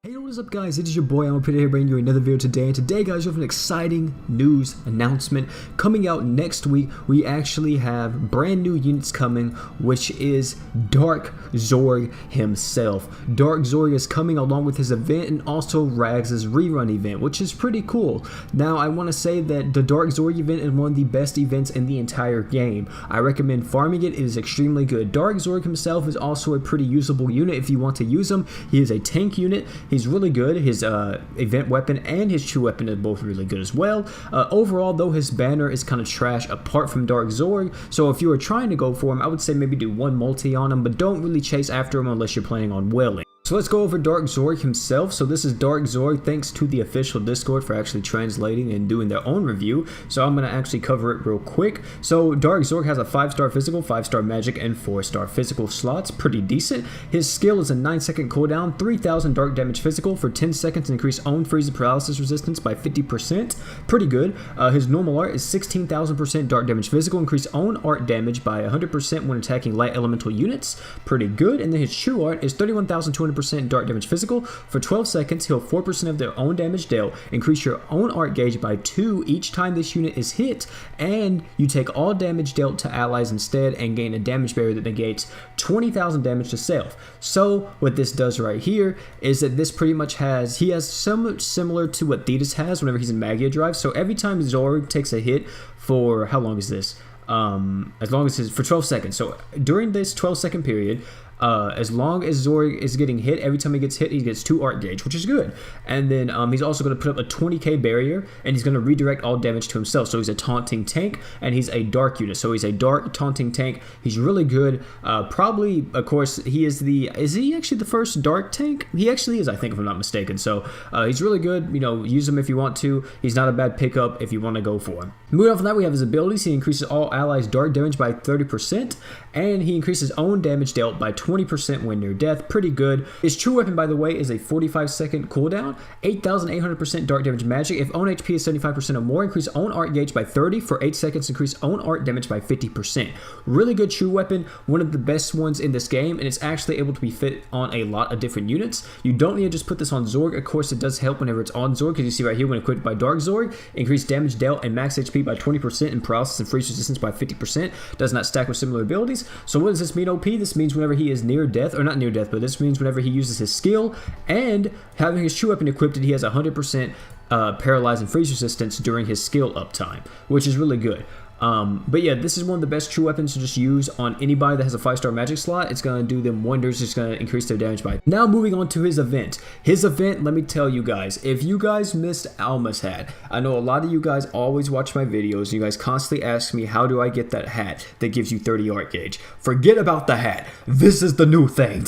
Hey, what is up guys, it is your boy I'm here bringing you another video today, and today guys we have an exciting news announcement coming out next week. We actually have brand new units coming, which is Dark Zorg himself. Dark Zorg is coming along with his event and also Rags' rerun event, which is pretty cool. Now I want to say that the Dark Zorg event is one of the best events in the entire game. I recommend farming it, it is extremely good. Dark Zorg himself is also a pretty usable unit if you want to use him. He is a tank unit. He's really good. His event weapon and his true weapon are both really good as well. Overall, though, his banner is kind of trash apart from Dark Zorg. So if you are trying to go for him, I would say maybe do one multi on him, but don't really chase after him unless you're planning on whaling. So let's go over Dark Zorg himself. So this is Dark Zorg, thanks to the official Discord for actually translating and doing their own review. So I'm going to actually cover it real quick. So Dark Zorg has a 5-star physical, 5-star magic, and 4-star physical slots. Pretty decent. His skill is a 9-second cooldown, 3000 dark damage physical for 10 seconds, increase own freeze and paralysis resistance by 50%. Pretty good. His normal art is 16,000% dark damage physical, increase own art damage by 100% when attacking light elemental units. Pretty good. And then his true art is 31,200% dark damage physical for 12 seconds, heal 4% of their own damage dealt, increase your own art gauge by 2 each time this unit is hit, and you take all damage dealt to allies instead and gain a damage barrier that negates 20,000 damage to self. So what this does right here is that this pretty much he has somewhat similar to what Thetis has whenever he's in Magia Drive. So every time Zorg takes a hit for, how long is this? As long as for 12 seconds. So during this 12-second period, as long as Zorg is getting hit, every time he gets hit, he gets 2 art gauge, which is good. And then he's also going to put up a 20k barrier, and he's going to redirect all damage to himself. So he's a taunting tank, and he's a dark unit. So he's a dark taunting tank. He's really good. Probably, of course, is he actually the first dark tank? He actually is, I think, if I'm not mistaken. So he's really good. You know, use him if you want to. He's not a bad pickup if you want to go for him. Moving on from that, we have his abilities. He increases all allies' dark damage by 30%, and he increases own damage dealt by 20% when near death. Pretty good. His true weapon, by the way, is a 45-second cooldown, 8,800% dark damage magic. If own HP is 75% or more, increase own art gauge by 30 for 8 seconds, increase own art damage by 50%. Really good true weapon, one of the best ones in this game, and it's actually able to be fit on a lot of different units. You don't need to just put this on Zorg. Of course, it does help whenever it's on Zorg, because you see right here when equipped by Dark Zorg, increase damage dealt and max HP by 20% and paralysis and freeze resistance by 50%. Does not stack with similar abilities. So what does this mean, OP? This means whenever he is near death, or not near death, but this means whenever he uses his skill and having his true weapon equipped, he has 100% paralyze and freeze resistance during his skill uptime, which is really good. But yeah, this is one of the best true weapons to just use on anybody that has a 5-star magic slot. It's going to do them wonders. It's going to increase their damage by. Now moving on to his event. His event, let me tell you guys, if you guys missed Alma's hat, I know a lot of you guys always watch my videos and you guys constantly ask me, how do I get that hat that gives you 30 art gauge? Forget about the hat. This is the new thing.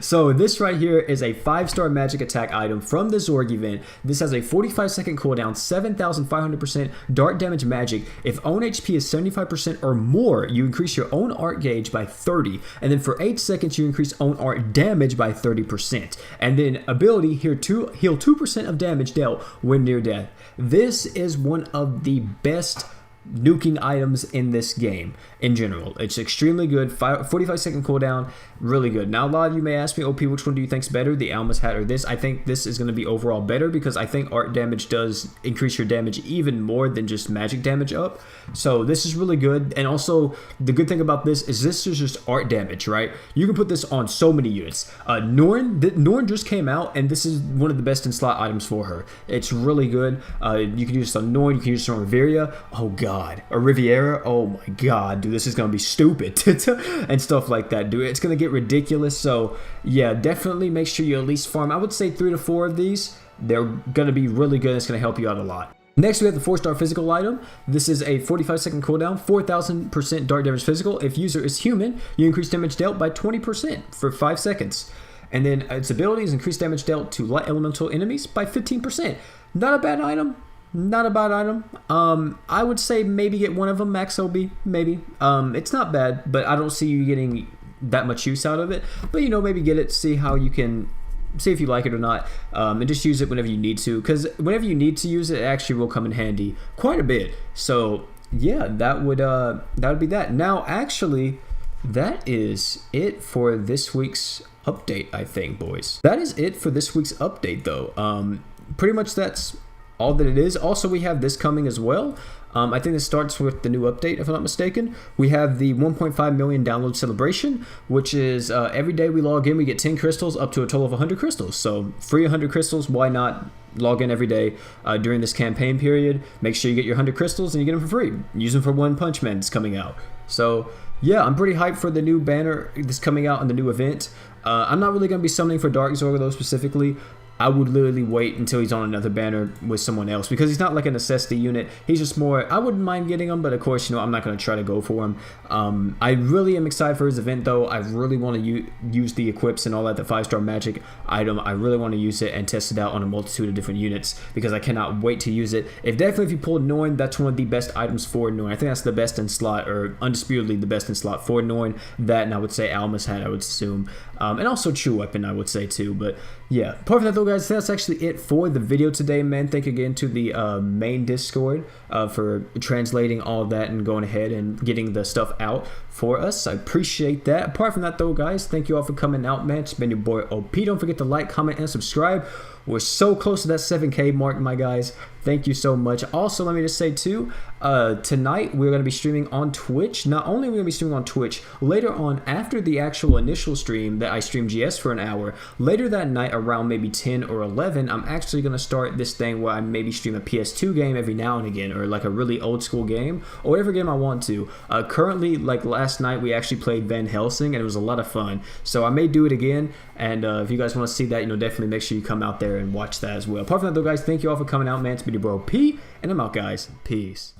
So this right here is a 5-star magic attack item from the Zorg event. This has a 45-second cooldown, 7,500% dark damage magic. If own HP is 75% or more, you increase your own art gauge by 30, and then for 8 seconds you increase own art damage by 30%. And then ability here to heal 2% of damage dealt when near death. This is one of the best nuking items in this game in general. It's extremely good. 45-second cooldown, really good. Now a lot of you may ask me, OP, which one do you think's better, the Alma's hat or this? I think this is going to be overall better, because I think art damage does increase your damage even more than just magic damage up. So this is really good. And also the good thing about this is just art damage, right? You can put this on so many units. Norn just came out, and this is one of the best in slot items for her. It's really good. You can use this on Norn, you can use this on Riviera. Oh god, or Riviera. Oh my god, dude, this is gonna be stupid and stuff like that, dude. It's gonna get ridiculous. So yeah, definitely make sure you at least farm, I would say 3 to 4 of these. They're gonna be really good. It's gonna help you out a lot. Next, we have the 4-star physical item. This is a 45-second cooldown, 4,000% dark damage physical. If user is human, you increase damage dealt by 20% for 5 seconds. And then its abilities increase damage dealt to light elemental enemies by 15%. Not a bad item. Not a bad item. I would say maybe get one of them, max OB, maybe. It's not bad, but I don't see you getting that much use out of it. But you know, maybe get it, see how you can, see if you like it or not, and just use it whenever you need to, because whenever you need to use it, it actually will come in handy quite a bit. So yeah, that would be that. Now actually, that is it for this week's update, I think, boys. That is it for this week's update, though. Pretty much that's all that it is. Also, we have this coming as well. I think this starts with the new update, if I'm not mistaken. We have the 1.5 million download celebration, which is every day we log in, we get 10 crystals up to a total of 100 crystals. So free 100 crystals, why not log in every day during this campaign period? Make sure you get your 100 crystals and you get them for free. Use them for One Punch Man that's coming out. So yeah, I'm pretty hyped for the new banner that's coming out and the new event. I'm not really going to be summoning for Dark Zork though specifically. I would literally wait until he's on another banner with someone else, because he's not like a necessity unit. He's just more, I wouldn't mind getting him, but of course, you know, I'm not going to try to go for him. I really am excited for his event, though. I really want to use the equips and all that, the 5-star magic item. I really want to use it and test it out on a multitude of different units, because I cannot wait to use it. Definitely if you pull Norn, that's one of the best items for Norn. I think that's the best in slot, or undisputedly the best in slot for Norn. That, and I would say Alma's hat, I would assume. And also True Weapon, I would say too. But yeah, apart from that though, guys, that's actually it for the video today, man. Thank you again to the main Discord for translating all of that and going ahead and getting the stuff out for us. I appreciate that. Apart from that though, guys, thank you all for coming out, man. It's been your boy OP. Don't forget to like, comment, and subscribe. We're so close to that 7K mark, my guys. Thank you so much. Also, let me just say too, tonight we're going to be streaming on Twitch. Not only are we going to be streaming on Twitch, later on after the actual initial stream that I streamed GS for an hour, later that night around maybe 10 or 11, I'm actually going to start this thing where I maybe stream a PS2 game every now and again, or like a really old school game, or whatever game I want to. Currently, like last night, we actually played Van Helsing, and it was a lot of fun. So I may do it again, and if you guys want to see that, you know, definitely make sure you come out there and watch that as well. Apart from that though, guys, thank you all for coming out, man. It's been your bro P, and I'm out, guys. Peace.